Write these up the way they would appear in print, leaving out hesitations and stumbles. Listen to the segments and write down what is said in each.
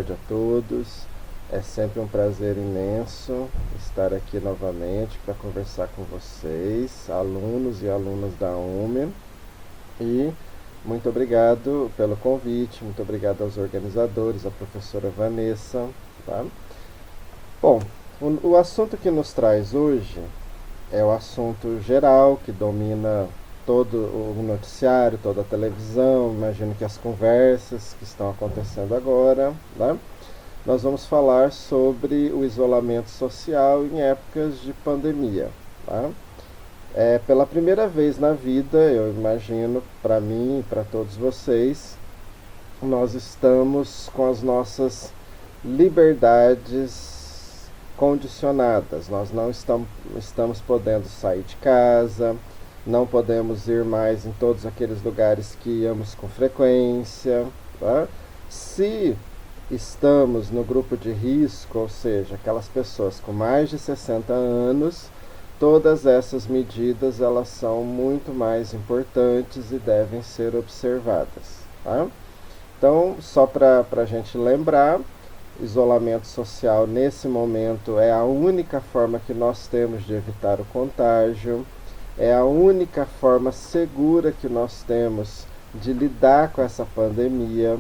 tarde a todos. É sempre um prazer imenso estar aqui novamente para conversar com vocês, alunos e alunas da UME. E muito obrigado pelo convite, muito obrigado aos organizadores, à professora Vanessa. Tá? Bom, o assunto que nos traz hoje é o assunto geral que domina todo o noticiário, toda a televisão, imagino que as conversas que estão acontecendo agora, né? Nós vamos falar sobre o isolamento social em épocas de pandemia. Tá? Pela primeira vez na vida, eu imagino, para mim e para todos vocês, nós estamos com as nossas liberdades condicionadas. Nós não estamos podendo sair de casa, não podemos ir mais em todos aqueles lugares que íamos com frequência. Tá? Se estamos no grupo de risco, ou seja, aquelas pessoas com mais de 60 anos, todas essas medidas elas são muito mais importantes e devem ser observadas. Tá? Então, só para a gente lembrar, isolamento social nesse momento é a única forma que nós temos de evitar o contágio, é a única forma segura que nós temos de lidar com essa pandemia,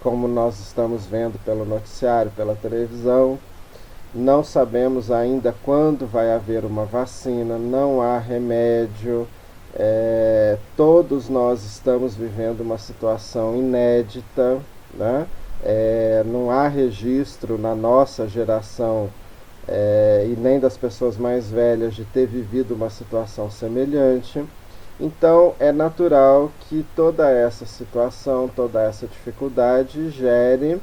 como nós estamos vendo pelo noticiário, pela televisão. Não sabemos ainda quando vai haver uma vacina, não há remédio, todos nós estamos vivendo uma situação inédita, né? Não há registro na nossa geração e nem das pessoas mais velhas de ter vivido uma situação semelhante. Então é natural que toda essa situação, toda essa dificuldade gere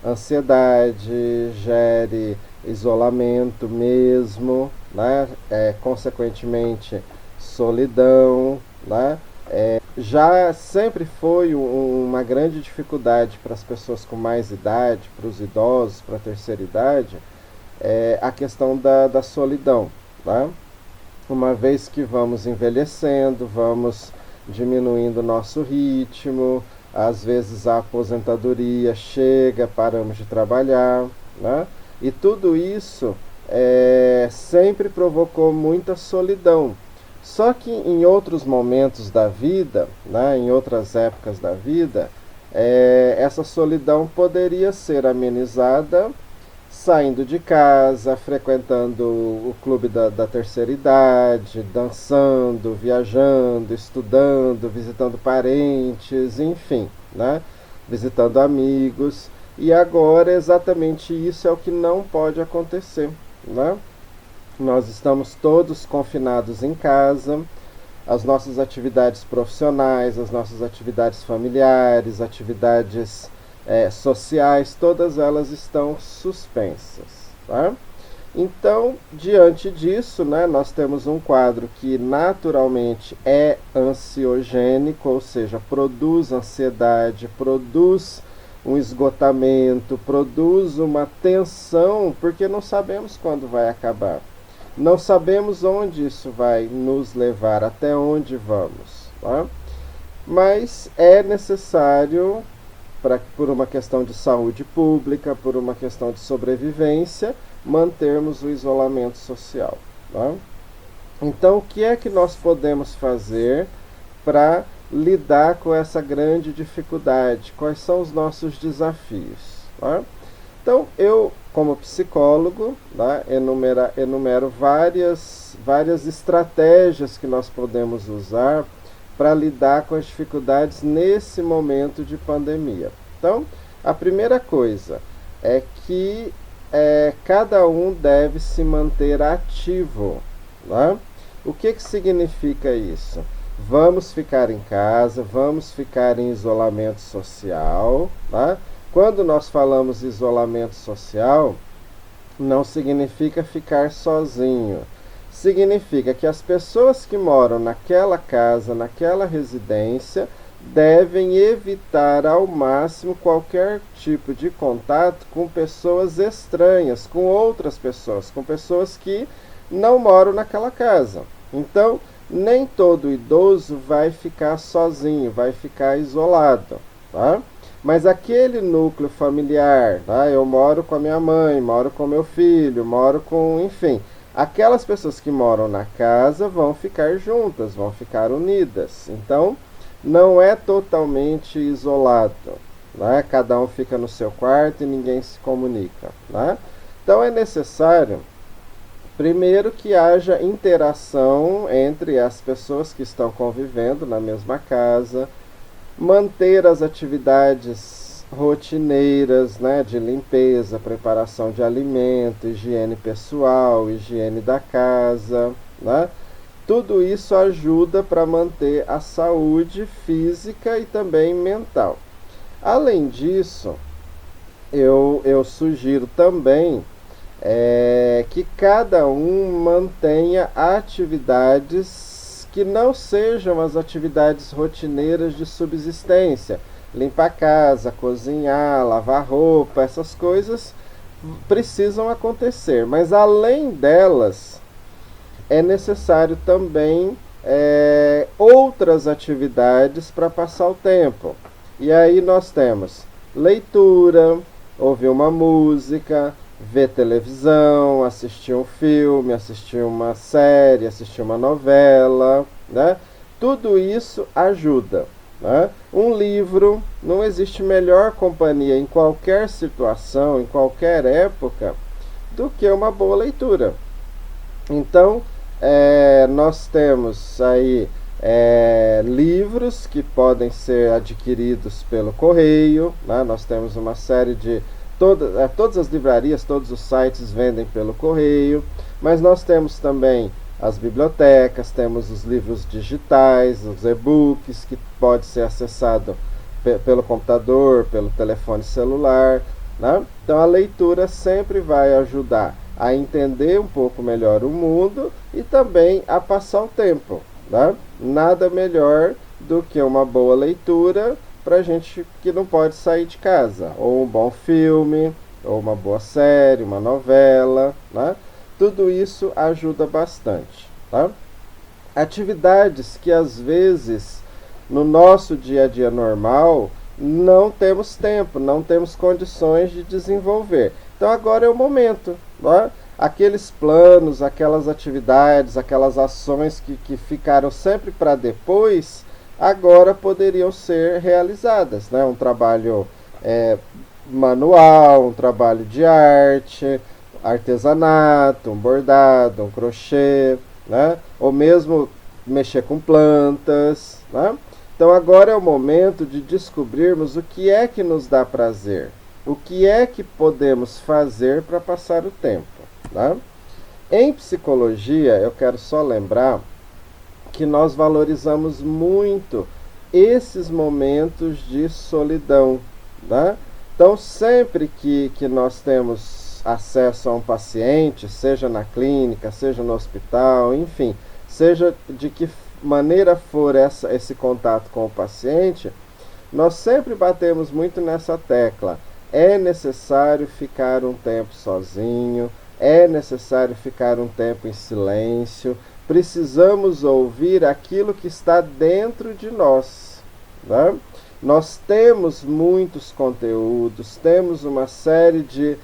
ansiedade, gere isolamento mesmo, né? Consequentemente solidão, né? Já sempre foi uma grande dificuldade para as pessoas com mais idade, para os idosos, para a terceira idade, a questão da solidão. Tá? Uma vez que vamos envelhecendo, vamos diminuindo o nosso ritmo, às vezes a aposentadoria chega, paramos de trabalhar, né? E tudo isso sempre provocou muita solidão. Só que em outros momentos da vida, né, em outras épocas da vida, essa solidão poderia ser amenizada saindo de casa, frequentando o clube da terceira idade, dançando, viajando, estudando, visitando parentes, enfim, né, visitando amigos. E agora exatamente isso é o que não pode acontecer, né? Nós estamos todos confinados em casa, as nossas atividades profissionais, as nossas atividades familiares, atividades sociais, todas elas estão suspensas. Tá? Então, diante disso, né, nós temos um quadro que naturalmente é ansiogênico, ou seja, produz ansiedade, produz um esgotamento, produz uma tensão, porque não sabemos quando vai acabar. Não sabemos onde isso vai nos levar, até onde vamos. Tá? Mas é necessário, por uma questão de saúde pública, por uma questão de sobrevivência, mantermos o isolamento social. Tá? Então, o que é que nós podemos fazer para lidar com essa grande dificuldade? Quais são os nossos desafios? Tá? Então, eu, como psicólogo, tá, enumero várias estratégias que nós podemos usar para lidar com as dificuldades nesse momento de pandemia. Então, a primeira coisa é que cada um deve se manter ativo. Tá? O que significa isso? Vamos ficar em casa, vamos ficar em isolamento social. Tá? Quando nós falamos isolamento social, não significa ficar sozinho. Significa que as pessoas que moram naquela casa, naquela residência, devem evitar ao máximo qualquer tipo de contato com pessoas estranhas, com outras pessoas, com pessoas que não moram naquela casa. Então, nem todo idoso vai ficar sozinho, vai ficar isolado. Tá? Mas aquele núcleo familiar, tá? Eu moro com a minha mãe, moro com meu filho, moro com, enfim, aquelas pessoas que moram na casa vão ficar juntas, vão ficar unidas. Então, não é totalmente isolado, né? Cada um fica no seu quarto e ninguém se comunica, né? Então, é necessário, primeiro, que haja interação entre as pessoas que estão convivendo na mesma casa, manter as atividades rotineiras, né, de limpeza, preparação de alimento, higiene pessoal, higiene da casa, né? Tudo isso ajuda para manter a saúde física e também mental. Além disso, eu sugiro também que cada um mantenha atividades que não sejam as atividades rotineiras de subsistência. Limpar a casa, cozinhar, lavar roupa, essas coisas precisam acontecer. Mas além delas, é necessário também outras atividades para passar o tempo. E aí nós temos leitura, ouvir uma música, ver televisão, assistir um filme, assistir uma série, assistir uma novela, né? Tudo isso ajuda, né? Um livro, não existe melhor companhia em qualquer situação, em qualquer época, do que uma boa leitura. Então, nós temos aí livros que podem ser adquiridos pelo correio, né? Nós temos uma série de todas as livrarias, todos os sites vendem pelo correio, mas nós temos também as bibliotecas, temos os livros digitais, os e-books, que pode ser acessado pelo computador, pelo telefone celular, né? Então a leitura sempre vai ajudar a entender um pouco melhor o mundo e também a passar o tempo, né? Nada melhor do que uma boa leitura para gente que não pode sair de casa, ou um bom filme, ou uma boa série, uma novela, né? Tudo isso ajuda bastante, tá? Atividades que às vezes no nosso dia a dia normal não temos tempo, não temos condições de desenvolver. Então agora é o momento, né? Aqueles planos, aquelas atividades, aquelas ações que ficaram sempre para depois, agora poderiam ser realizadas, né? Um trabalho manual, um trabalho de arte, artesanato, um bordado, um crochê, né? Ou mesmo mexer com plantas, né? Então agora é o momento de descobrirmos o que é que nos dá prazer, o que é que podemos fazer para passar o tempo, né? Em psicologia, eu quero só lembrar que nós valorizamos muito esses momentos de solidão, né? Então, sempre que nós temos acesso a um paciente, seja na clínica, seja no hospital, enfim, seja de que maneira for esse contato com o paciente, nós sempre batemos muito nessa tecla. É necessário ficar um tempo sozinho, é necessário ficar um tempo em silêncio, precisamos ouvir aquilo que está dentro de nós, né? Nós temos muitos conteúdos, temos uma série de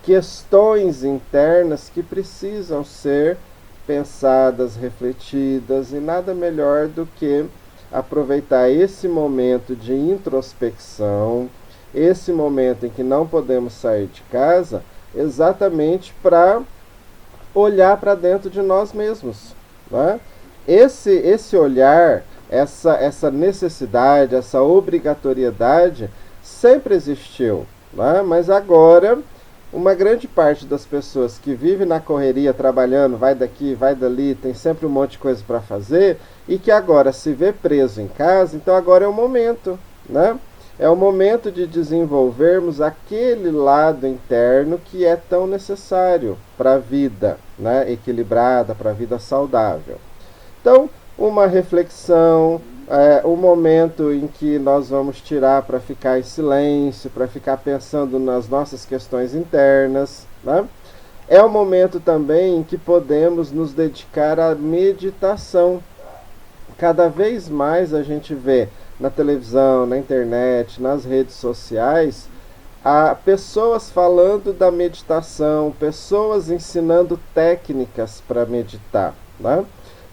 questões internas que precisam ser pensadas, refletidas, e nada melhor do que aproveitar esse momento de introspecção, esse momento em que não podemos sair de casa, exatamente para olhar para dentro de nós mesmos, né? Esse olhar, essa necessidade, essa obrigatoriedade sempre existiu, né? Mas agora uma grande parte das pessoas que vive na correria, trabalhando, vai daqui, vai dali, tem sempre um monte de coisa para fazer, e que agora se vê preso em casa, então agora é o momento, né? É o momento de desenvolvermos aquele lado interno que é tão necessário para a vida, né, equilibrada, para a vida saudável. Então, uma reflexão, um momento em que nós vamos tirar para ficar em silêncio, para ficar pensando nas nossas questões internas, né? É o momento também em que podemos nos dedicar à meditação. Cada vez mais a gente vê na televisão, na internet, nas redes sociais, há pessoas falando da meditação, pessoas ensinando técnicas para meditar, né?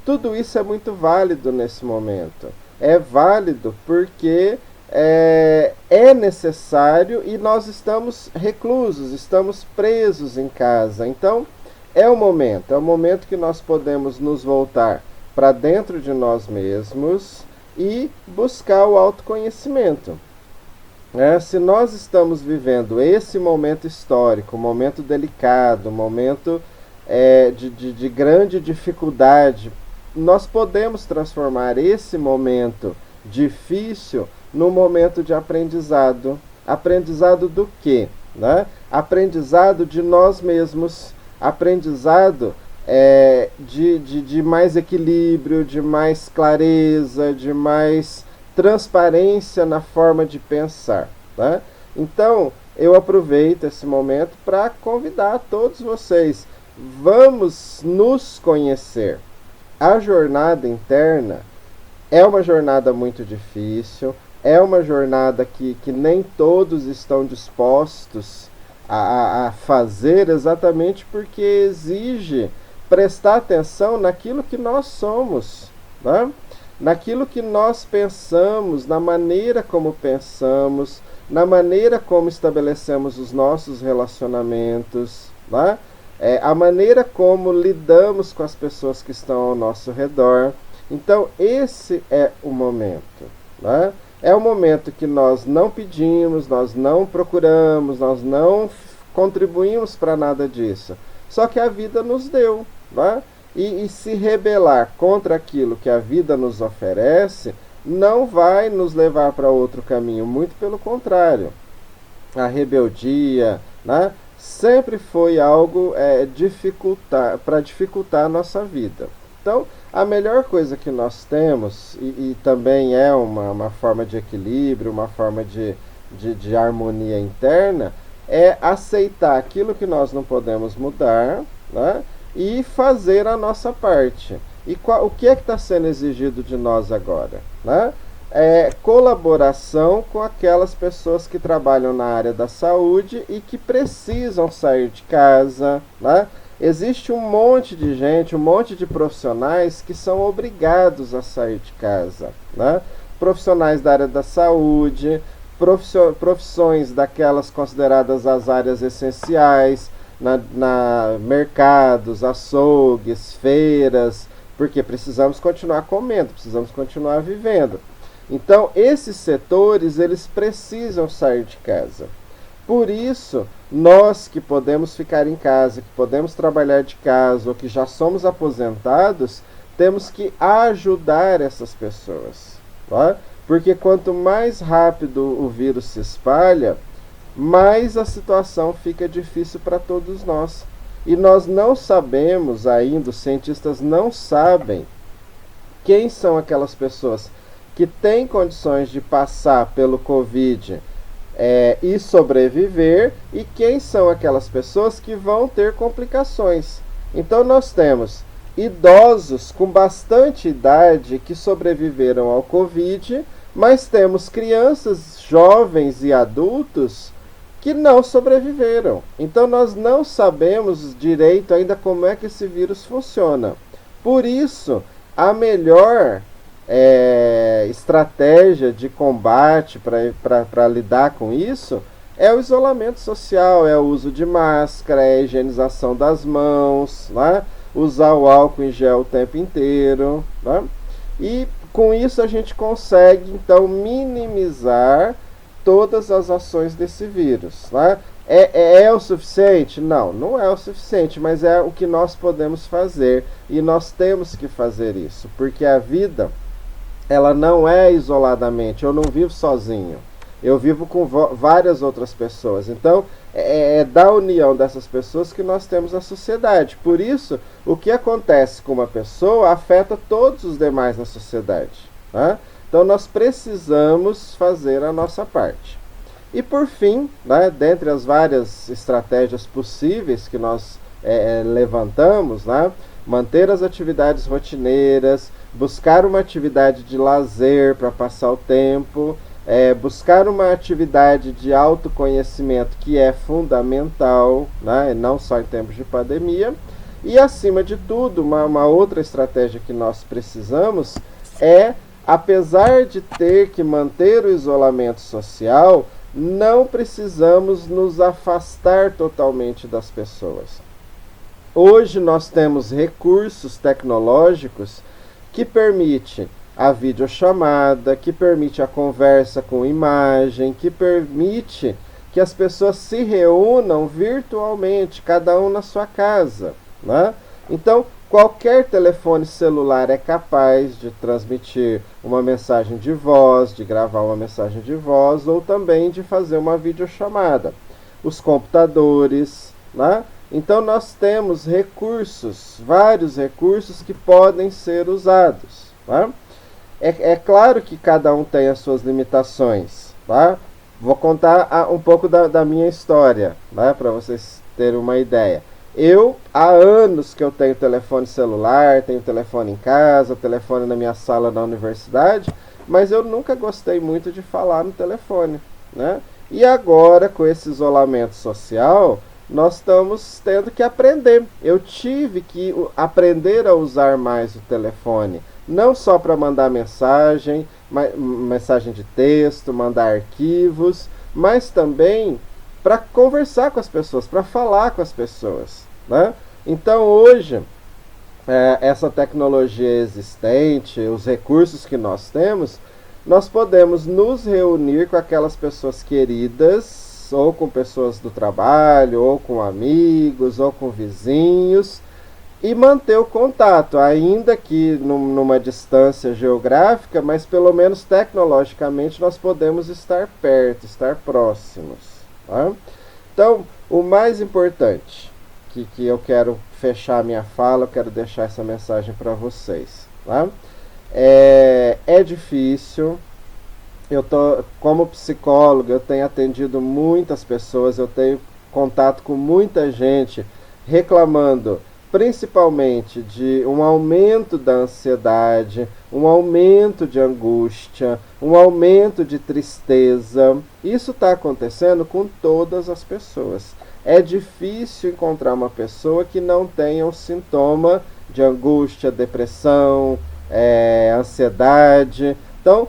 Tudo isso é muito válido nesse momento. É válido porque é necessário e nós estamos reclusos, estamos presos em casa. Então, é o momento que nós podemos nos voltar para dentro de nós mesmos e buscar o autoconhecimento. Se nós estamos vivendo esse momento histórico, um momento delicado, um momento de grande dificuldade, nós podemos transformar esse momento difícil num momento de aprendizado. Aprendizado do quê? Né? Aprendizado de nós mesmos, aprendizado de mais equilíbrio, de mais clareza, de mais transparência na forma de pensar. Né? Então, eu aproveito esse momento para convidar todos vocês. Vamos nos conhecer. A jornada interna é uma jornada muito difícil, é uma jornada que nem todos estão dispostos a fazer, exatamente porque exige prestar atenção naquilo que nós somos, né? Naquilo que nós pensamos, na maneira como pensamos, na maneira como estabelecemos os nossos relacionamentos, né? A maneira como lidamos com as pessoas que estão ao nosso redor. Então, esse é o momento, né? É o momento que nós não pedimos, nós não procuramos, nós não contribuímos para nada disso. Só que a vida nos deu, né? E se rebelar contra aquilo que a vida nos oferece não vai nos levar para outro caminho, muito pelo contrário. A rebeldia, né, sempre foi algo para dificultar a nossa vida. Então, a melhor coisa que nós temos, e também é uma forma de equilíbrio, uma forma de harmonia interna, é aceitar aquilo que nós não podemos mudar, né, e fazer a nossa parte. E o que está sendo exigido de nós agora? Né? Colaboração com aquelas pessoas que trabalham na área da saúde e que precisam sair de casa, né? Existe um monte de gente, um monte de profissionais que são obrigados a sair de casa, né? Profissionais da área da saúde, profissões daquelas consideradas as áreas essenciais, na mercados, açougues, feiras, porque precisamos continuar comendo, precisamos continuar vivendo. Então, esses setores, eles precisam sair de casa. Por isso, nós que podemos ficar em casa, que podemos trabalhar de casa, ou que já somos aposentados, temos que ajudar essas pessoas. Tá? Porque quanto mais rápido o vírus se espalha, mais a situação fica difícil para todos nós. E nós não sabemos ainda, os cientistas não sabem quem são aquelas pessoas que têm condições de passar pelo Covid e sobreviver, e quem são aquelas pessoas que vão ter complicações. Então nós temos idosos com bastante idade que sobreviveram ao Covid, mas temos crianças, jovens e adultos que não sobreviveram. Então nós não sabemos direito ainda como é que esse vírus funciona. Por isso, a melhor estratégia de combate para lidar com isso é o isolamento social, é o uso de máscara, é a higienização das mãos, né? Usar o álcool em gel o tempo inteiro, né? E com isso a gente consegue então minimizar todas as ações desse vírus, né? É o suficiente? Não, não é o suficiente, mas é o que nós podemos fazer, e nós temos que fazer isso, porque a vida, ela não é isoladamente. Eu não vivo sozinho, eu vivo com várias outras pessoas. Então é da união dessas pessoas que nós temos a sociedade. Por isso, o que acontece com uma pessoa afeta todos os demais na sociedade, né? Então nós precisamos fazer a nossa parte. E por fim, né, dentre as várias estratégias possíveis que nós levantamos, né, manter as atividades rotineiras, buscar uma atividade de lazer para passar o tempo, buscar uma atividade de autoconhecimento que é fundamental, né? Não só em tempos de pandemia. E, acima de tudo, uma outra estratégia que nós precisamos é, apesar de ter que manter o isolamento social, não precisamos nos afastar totalmente das pessoas. Hoje nós temos recursos tecnológicos que permitem a videochamada, que permite a conversa com imagem, que permite que as pessoas se reúnam virtualmente, cada um na sua casa, né? Então, qualquer telefone celular é capaz de transmitir uma mensagem de voz, de gravar uma mensagem de voz ou também de fazer uma videochamada. Os computadores, né? Então nós temos recursos, vários recursos que podem ser usados, né? É claro que cada um tem as suas limitações, tá? Vou contar um pouco da minha história, né, para vocês terem uma ideia. Há anos que eu tenho telefone celular, tenho telefone em casa, telefone na minha sala na universidade, mas eu nunca gostei muito de falar no telefone, né? E agora, com esse isolamento social, nós estamos tendo que aprender. Eu tive que aprender a usar mais o telefone, não só para mandar mensagem de texto, mandar arquivos, mas também para conversar com as pessoas, para falar com as pessoas, né? Então hoje, essa tecnologia existente, os recursos que nós temos, nós podemos nos reunir com aquelas pessoas queridas, ou com pessoas do trabalho, ou com amigos, ou com vizinhos, e manter o contato, ainda que numa distância geográfica, mas pelo menos tecnologicamente nós podemos estar perto, estar próximos. Tá? Então, o mais importante, que eu quero fechar a minha fala, eu quero deixar essa mensagem para vocês. Tá? É difícil. Como psicólogo, eu tenho atendido muitas pessoas, eu tenho contato com muita gente reclamando principalmente de um aumento da ansiedade, um aumento de angústia, um aumento de tristeza. Isso está acontecendo com todas as pessoas. É difícil encontrar uma pessoa que não tenha um sintoma de angústia, depressão, ansiedade. Então,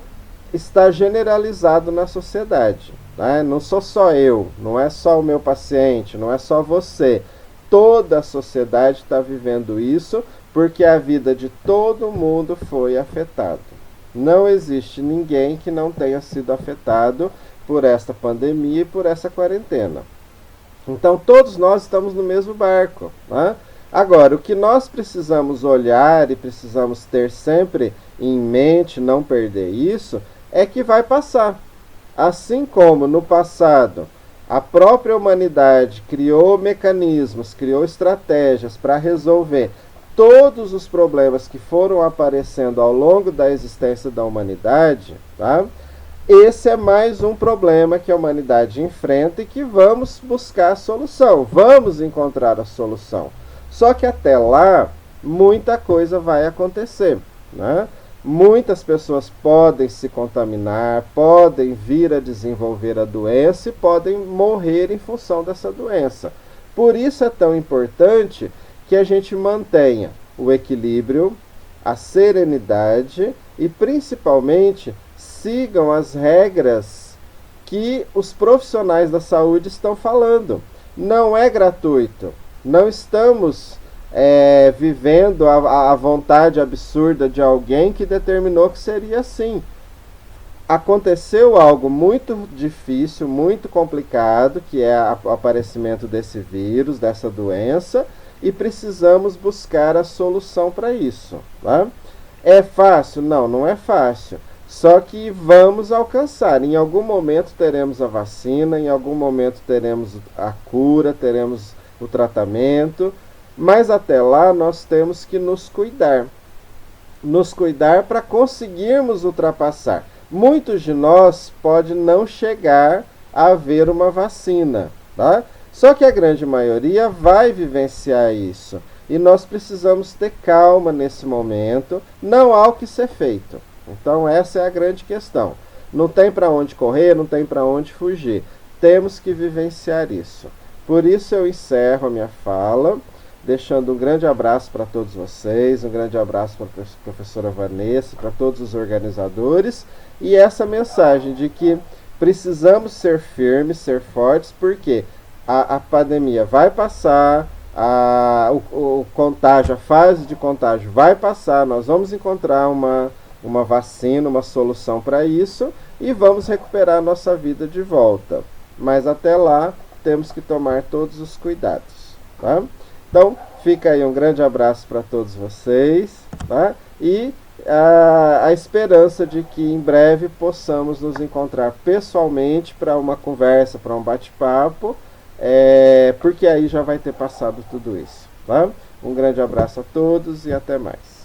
está generalizado na sociedade, né? Não sou só eu, não é só o meu paciente, não é só você. Toda a sociedade está vivendo isso porque a vida de todo mundo foi afetada. Não existe ninguém que não tenha sido afetado por esta pandemia e por essa quarentena. Então todos nós estamos no mesmo barco, né? Agora, o que nós precisamos olhar e precisamos ter sempre em mente, não perder isso, é que vai passar. Assim como no passado a própria humanidade criou mecanismos, criou estratégias para resolver todos os problemas que foram aparecendo ao longo da existência da humanidade, tá? Esse é mais um problema que a humanidade enfrenta e que vamos buscar a solução, vamos encontrar a solução. Só que até lá, muita coisa vai acontecer, né? Muitas pessoas podem se contaminar, podem vir a desenvolver a doença e podem morrer em função dessa doença. Por isso é tão importante que a gente mantenha o equilíbrio, a serenidade e, principalmente, sigam as regras que os profissionais da saúde estão falando. Não é gratuito. Não estamos vivendo a vontade absurda de alguém que determinou que seria assim. Aconteceu algo muito difícil, muito complicado, que é o aparecimento desse vírus, dessa doença, e precisamos buscar a solução para isso. Tá? É fácil? Não, não é fácil. Só que vamos alcançar. Em algum momento teremos a vacina, em algum momento teremos a cura, teremos o tratamento, mas até lá nós temos que nos cuidar. Nos cuidar para conseguirmos ultrapassar. Muitos de nós podem não chegar a haver uma vacina, tá? Só que a grande maioria vai vivenciar isso. e nós precisamos ter calma nesse momento, não há o que ser feito. Então essa é a grande questão. Não tem para onde correr, não tem para onde fugir. Temos que vivenciar isso. Por isso eu encerro a minha fala, deixando um grande abraço para todos vocês, um grande abraço para a professora Vanessa, para todos os organizadores, e essa mensagem de que precisamos ser firmes, ser fortes, porque a pandemia vai passar, o contágio, a fase de contágio vai passar, nós vamos encontrar uma vacina, uma solução para isso, e vamos recuperar a nossa vida de volta. Mas até lá, temos que tomar todos os cuidados. Tá? Então, fica aí um grande abraço para todos vocês, tá? E a esperança de que em breve possamos nos encontrar pessoalmente para uma conversa, para um bate-papo, porque aí já vai ter passado tudo isso. Tá? Um grande abraço a todos e até mais.